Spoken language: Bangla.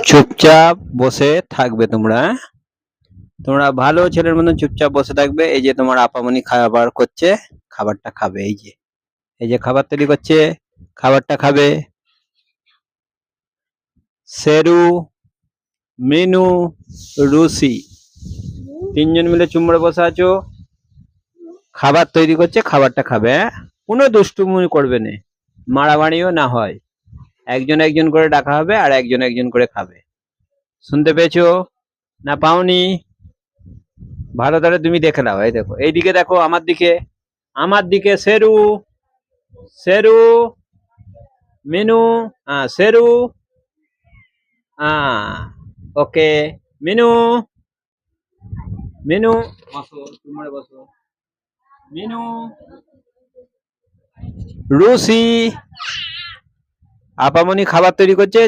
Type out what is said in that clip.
চুপচাপ বসে থাকবে তোমরা, হ্যাঁ? তোমরা ভালো ছেলের মতন চুপচাপ বসে থাকবে। এই যে তোমার আপামনি খাবার করছে, খাবারটা খাবে। এই যে খাবার তৈরি করছে, খাবারটা খাবে। শেরু, মিনু, রুসি, তিনজন মিলে চুমড়ে বসে আছো, খাবার তৈরি করছে, খাবারটা খাবে। হ্যাঁ, কোনো দুষ্টুমি করবে না, মারামারিও না হয়। একজন একজন করে ডাকা হবে আর একজন একজন করে খাবে। শুনতে পেয়েছো না পাওনি? ভালো, তাহলে তুমি দেখে নাও। এই দেখো, এইদিকে দেখো, আমার দিকে শেরু, শেরু, মিনু, শেরু, ওকে, মিনু, মিনু, বসো, চুমড়ে বসো, মিনু, রুসি, আপামনি খাবার তৈরি করছে।